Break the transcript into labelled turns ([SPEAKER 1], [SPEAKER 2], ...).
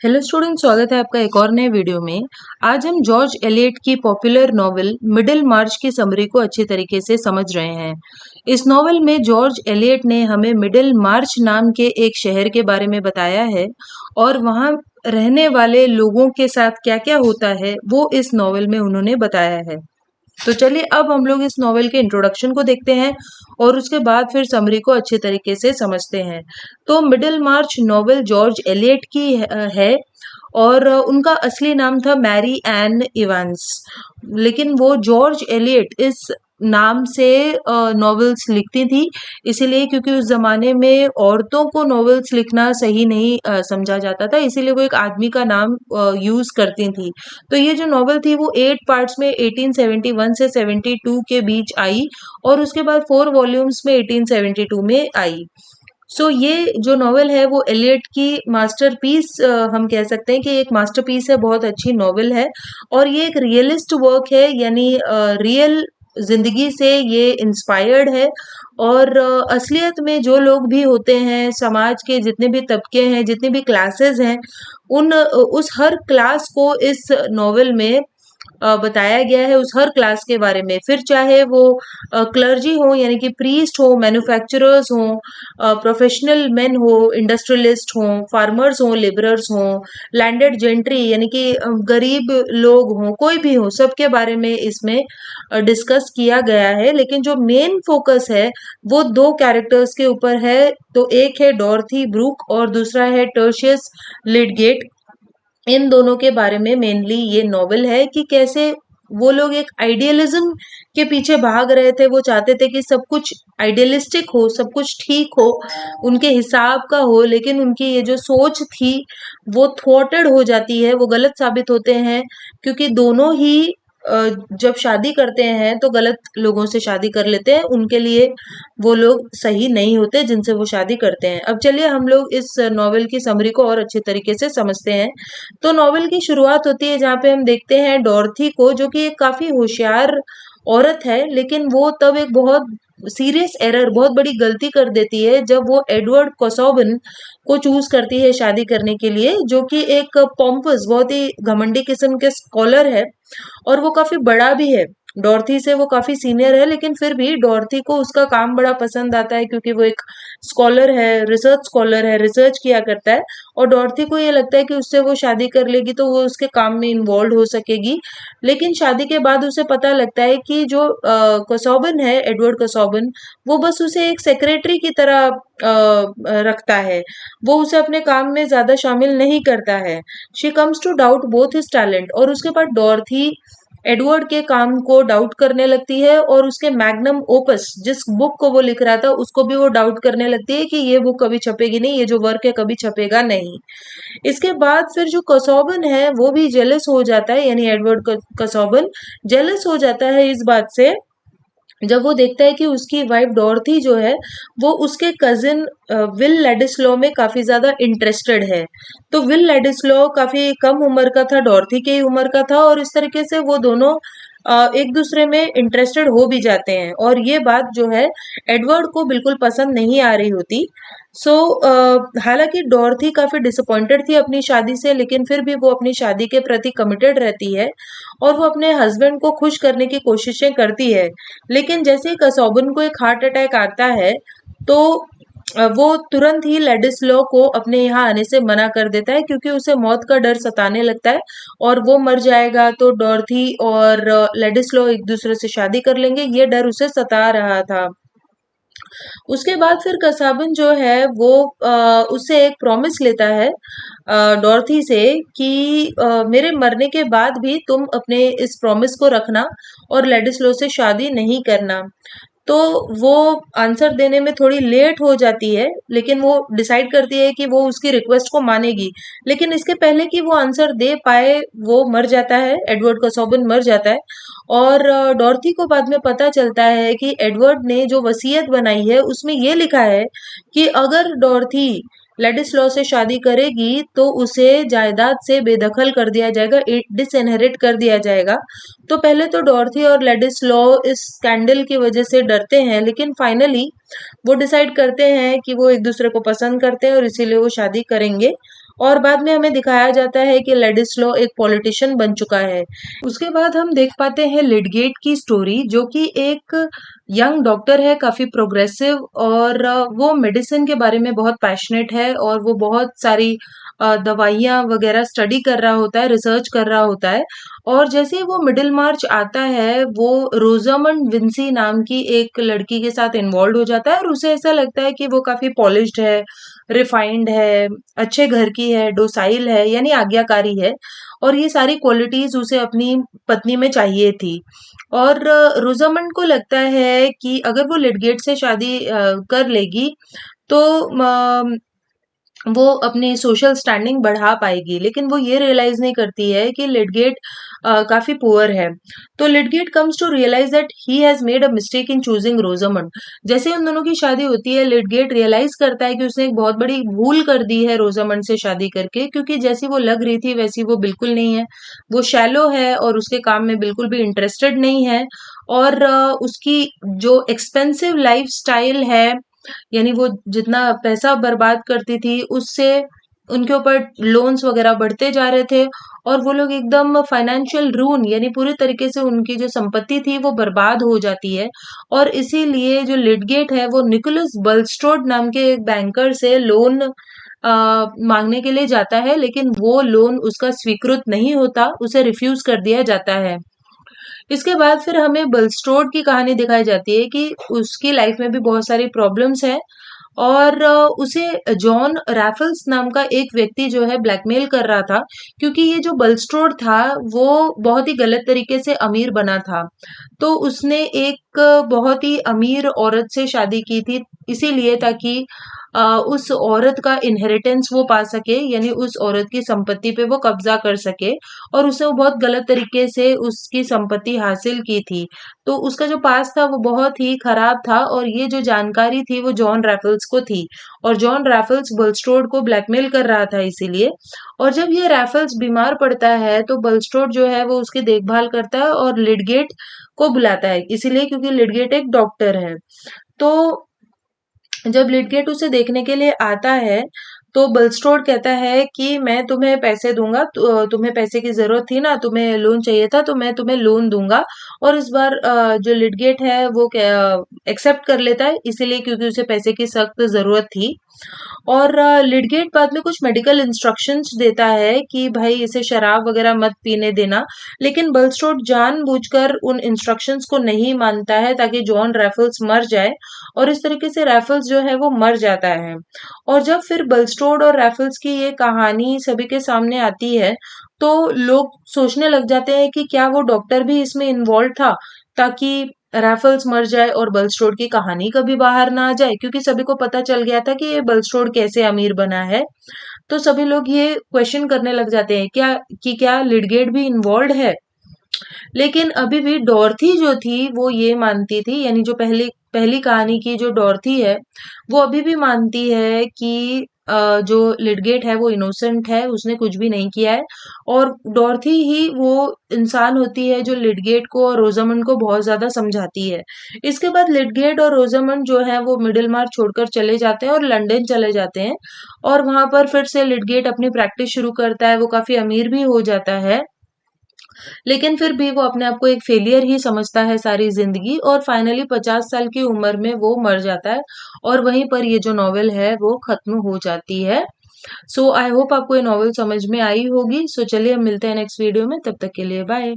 [SPEAKER 1] Hello student, स्वागत है आपका एक और नए वीडियो में। आज हम जॉर्ज एलियट की पॉपुलर नॉवेल मिडिल मार्च की समरी को अच्छे तरीके से समझ रहे हैं। इस नॉवेल में जॉर्ज एलियट ने हमें मिडिल मार्च नाम के एक शहर के बारे में बताया है और वहाँ रहने वाले लोगों के साथ क्या-क्या होता है वो इस नॉवेल में उन्होंने बताया है। तो चलिए अब हम लोग इस नॉवेल के इंट्रोडक्शन को देखते हैं और उसके बाद फिर समरी को अच्छे तरीके से समझते हैं। तो मिडिल मार्च नॉवेल जॉर्ज एलियट की है और उनका असली नाम था मैरी एन इवांस, लेकिन वो जॉर्ज एलियट इस नाम से नॉवेल्स लिखती थी, इसीलिए क्योंकि उस ज़माने में औरतों को नॉवेल्स लिखना सही नहीं समझा जाता था, इसीलिए वो एक आदमी का नाम यूज़ करती थी। तो ये जो नॉवेल थी वो 8 पार्ट्स में 1871 से 72 के बीच आई और उसके बाद 4 वॉल्यूम्स में 1872 में आई। ये जो नॉवेल है वो एलियट की मास्टरपीस हम कह सकते हैं कि एक मास्टरपीस है, बहुत अच्छी नॉवेल है और ये एक रियलिस्ट वर्क है, यानी रियल ज़िंदगी से ये इंस्पायर्ड है और असलियत में जो लोग भी होते हैं, समाज के जितने भी तबके हैं, जितनी भी क्लासेस हैं, उस हर क्लास को इस नॉवेल में बताया गया है, उस हर क्लास के बारे में। फिर चाहे वो क्लर्जी हो यानी कि प्रीस्ट हो, मैन्युफैक्चरर्स हों, प्रोफेशनल मेन हो, इंडस्ट्रियलिस्ट हों, फार्मर्स हों, लेबरर्स हों, लैंडेड जेंट्री यानी कि गरीब लोग हों, कोई भी हो, सबके बारे में इसमें डिस्कस किया गया है। लेकिन जो मेन फोकस है वो 2 कैरेक्टर्स के ऊपर है। तो एक है डॉर्थी ब्रूक और दूसरा है टर्शियस लिडगेट। इन दोनों के बारे में मेनली ये नॉवेल है कि कैसे वो लोग एक आइडियलिज्म के पीछे भाग रहे थे। वो चाहते थे कि सब कुछ आइडियलिस्टिक हो, सब कुछ ठीक हो, उनके हिसाब का हो, लेकिन उनकी ये जो सोच थी वो थ्वॉटेड हो जाती है, वो गलत साबित होते हैं क्योंकि दोनों ही जब शादी करते हैं तो गलत लोगों से शादी कर लेते हैं, उनके लिए वो लोग सही नहीं होते जिनसे वो शादी करते हैं। अब चलिए हम लोग इस नॉवेल की समरी को और अच्छे तरीके से समझते हैं। तो नॉवेल की शुरुआत होती है जहाँ पे हम देखते हैं डॉर्थी को, जो कि एक काफ़ी होशियार औरत है, लेकिन वो तब एक बहुत सीरियस एरर, बहुत बड़ी गलती कर देती है जब वो एडवर्ड कोसोवन को चूज़ करती है शादी करने के लिए, जो कि एक पोम्पस, बहुत ही घमंडी किस्म के स्कॉलर है और वो काफ़ी बड़ा भी है। डॉर्थी से वो काफ़ी सीनियर है, लेकिन फिर भी डॉर्थी को उसका काम बड़ा पसंद आता है क्योंकि वो एक स्कॉलर है, रिसर्च स्कॉलर है, रिसर्च किया करता है और डॉर्थी को ये लगता है कि उससे वो शादी कर लेगी तो वो उसके काम में इन्वॉल्व हो सकेगी। लेकिन शादी के बाद उसे पता लगता है कि जो कोसोवन है, एडवर्ड कोसोवन, वो बस उसे एक सेक्रेटरी की तरह रखता है। वो उसे अपने काम में ज़्यादा शामिल नहीं करता है। She comes to doubt both his talent और उसके बाद डॉर्थी एडवर्ड के काम को डाउट करने लगती है और उसके मैग्नम ओपस, जिस बुक को वो लिख रहा था, उसको भी वो डाउट करने लगती है कि ये बुक कभी छपेगी नहीं, ये जो वर्क है कभी छपेगा नहीं। इसके बाद फिर जो कसौबन है वो भी जेलस हो जाता है, यानी एडवर्ड कसौबन जेलस हो जाता है इस बात से जब वो देखता है कि उसकी वाइफ डॉर्थी जो है वो उसके कजिन विल लेडिस्लो में काफी ज्यादा इंटरेस्टेड है। तो विल लेडिस्लो काफी कम उम्र का था, डॉर्थी के ही उम्र का था और इस तरीके से वो दोनों एक दूसरे में इंटरेस्टेड हो भी जाते हैं और ये बात जो है एडवर्ड को बिल्कुल पसंद नहीं आ रही होती। हालांकि डॉर्थी काफी डिसअपॉइंटेड थी अपनी शादी से, लेकिन फिर भी वो अपनी शादी के प्रति कमिटेड रहती है और वो अपने हस्बैंड को खुश करने की कोशिशें करती है। लेकिन जैसे ही कसौबन को एक हार्ट अटैक आता है तो वो तुरंत ही लेडिस्लो को अपने यहाँ आने से मना कर देता है क्योंकि उसे मौत का डर सताने लगता है और वो मर जाएगा तो डॉर्थी और लेडिस्लो एक दूसरे से शादी कर लेंगे, ये डर उसे सता रहा था। उसके बाद फिर कसाबन जो है वो उससे एक प्रॉमिस लेता है डॉर्थी से कि मेरे मरने के बाद भी तुम अपने इस प्रॉमिस को रखना और लेडिस्लो से शादी नहीं करना। तो वो आंसर देने में थोड़ी लेट हो जाती है, लेकिन वो डिसाइड करती है कि वो उसकी रिक्वेस्ट को मानेगी। लेकिन इसके पहले कि वो आंसर दे पाए वो मर जाता है, एडवर्ड कसौबन मर जाता है और डॉर्थी को बाद में पता चलता है कि एडवर्ड ने जो वसीयत बनाई है उसमें ये लिखा है कि अगर डॉर्थी लेडिस्लो से शादी करेगी तो उसे जायदाद से बेदखल कर दिया जाएगा, डिसइनहेरिट कर दिया जाएगा। तो पहले तो डॉर्थी और लेडिस्लो इस स्कैंडल की वजह से डरते हैं, लेकिन फाइनली वो डिसाइड करते हैं कि वो एक दूसरे को पसंद करते हैं और इसीलिए वो शादी करेंगे और बाद में हमें दिखाया जाता है कि लेडिस्लो एक पॉलिटिशियन बन चुका है। उसके बाद हम देख पाते हैं लिडगेट की स्टोरी, जो कि एक यंग डॉक्टर है, काफी प्रोग्रेसिव, और वो मेडिसिन के बारे में बहुत पैशनेट है, और वो बहुत सारी दवाइयाँ वगैरह स्टडी कर रहा होता है, रिसर्च कर रहा होता है। और जैसे ही वो मिडिल मार्च आता है, वो रोजामंड विंसी नाम की एक लड़की के साथ इन्वॉल्व हो जाता है, और उसे ऐसा लगता है कि वो काफी पॉलिश्ड है, रिफाइंड है, अच्छे घर की है, डोसाइल है, यानी आज्ञाकारी है, और ये सारी क्वालिटीज उसे अपनी पत्नी में चाहिए थी। और रोजामंड को लगता है कि अगर वो लिडगेट से शादी कर लेगी तो वो अपनी सोशल स्टैंडिंग बढ़ा पाएगी, लेकिन वो ये रियलाइज नहीं करती है कि लिडगेट काफी पुअर है। तो Lydgate comes to realise that he has made a mistake in choosing Rosamond. जैसे उन दोनों की शादी होती है, लिडगेट रियलाइज करता है कि उसने एक बहुत बड़ी भूल कर दी है रोजामंड से शादी करके, क्योंकि जैसी वो लग रही थी वैसी वो बिल्कुल नहीं है। वो शैलो है और उसके काम में बिल्कुल भी इंटरेस्टेड नहीं है, और उसकी जो एक्सपेंसिव लाइफ स्टाइल है, यानी वो जितना पैसा बर्बाद करती थी, उससे उनके ऊपर लोन्स वगैरह बढ़ते जा रहे थे, और वो लोग एकदम फाइनेंशियल रून, यानी पूरी तरीके से उनकी जो संपत्ति थी वो बर्बाद हो जाती है। और इसीलिए जो लिडगेट है वो निकोलस बल्स्ट्रोड नाम के एक बैंकर से लोन मांगने के लिए जाता है, लेकिन वो लोन उसका स्वीकृत नहीं होता, उसे रिफ्यूज कर दिया जाता है। इसके बाद फिर हमें बलस्टोड की कहानी दिखाई जाती है कि उसकी लाइफ में भी बहुत सारी प्रॉब्लम्स हैं, और उसे जॉन रैफल्स नाम का एक व्यक्ति जो है ब्लैकमेल कर रहा था, क्योंकि ये जो बलस्टोड था वो बहुत ही गलत तरीके से अमीर बना था। तो उसने एक बहुत ही अमीर औरत से शादी की थी, इसीलिए ताकि उस औरत का इनहेरिटेंस वो पा सके, यानी उस औरत की संपत्ति पे वो कब्जा कर सके, और उसने वो बहुत गलत तरीके से उसकी संपत्ति हासिल की थी। तो उसका जो पास था वो बहुत ही खराब था, और ये जो जानकारी थी वो जॉन रैफल्स को थी, और जॉन रैफल्स बलस्टोड को ब्लैकमेल कर रहा था इसीलिए। और जब ये रैफल्स बीमार पड़ता है तो बलस्टोड जो है वो उसकी देखभाल करता है और लिडगेट को बुलाता है, इसीलिए क्योंकि लिडगेट एक डॉक्टर है। तो जब लिडगेट उसे देखने के लिए आता है, तो बलस्टोड कहता है कि मैं तुम्हें पैसे दूंगा, तुम्हें पैसे की जरूरत थी ना, तुम्हें लोन चाहिए था, तो मैं तुम्हें लोन दूंगा। और इस बार जो लिडगेट है वो एक्सेप्ट कर लेता है, इसीलिए क्योंकि उसे पैसे की सख्त जरूरत थी। और लिडगेट बाद में कुछ मेडिकल इंस्ट्रक्शंस देता है कि भाई इसे शराब वगैरह मत पीने देना, लेकिन बलस्टोड जानबूझकर उन इंस्ट्रक्शंस को नहीं मानता है ताकि जॉन रैफल्स मर जाए, और इस तरीके से रैफल्स जो है वो मर जाता है। और जब फिर बलस्टोड और रैफल्स की ये कहानी सभी के सामने आती है, तो लोग सोचने लग जाते हैं कि क्या वो डॉक्टर भी इसमें इन्वॉल्व था, ताकि रैफल्स मर जाए और बलस्टोड की कहानी कभी बाहर ना आ जाए, क्योंकि सभी को पता चल गया था कि ये बलस्टोड कैसे अमीर बना है। तो सभी लोग ये क्वेश्चन करने लग जाते हैं क्या लिडगेट भी इन्वॉल्व है। लेकिन अभी भी डॉर्थी जो थी वो ये मानती थी, यानी जो पहली पहली कहानी की जो डॉर्थी है वो अभी भी मानती है कि जो लिडगेट है वो इनोसेंट है, उसने कुछ भी नहीं किया है, और डॉर्थी ही वो इंसान होती है जो लिडगेट को और रोजामंड को बहुत ज्यादा समझाती है। इसके बाद लिडगेट और रोजामंड जो है वो मिडिल मार्च छोड़कर चले जाते हैं और लंदन चले जाते हैं, और वहां पर फिर से लिडगेट अपनी प्रैक्टिस शुरू करता है, वो काफी अमीर भी हो जाता है, लेकिन फिर भी वो अपने आप को एक फेलियर ही समझता है सारी जिंदगी, और फाइनली 50 साल की उम्र में वो मर जाता है, और वहीं पर ये जो नॉवेल है वो खत्म हो जाती है। सो आई होप आपको ये नॉवेल समझ में आई होगी। सो चलिए हम मिलते हैं नेक्स्ट वीडियो में, तब तक के लिए बाय।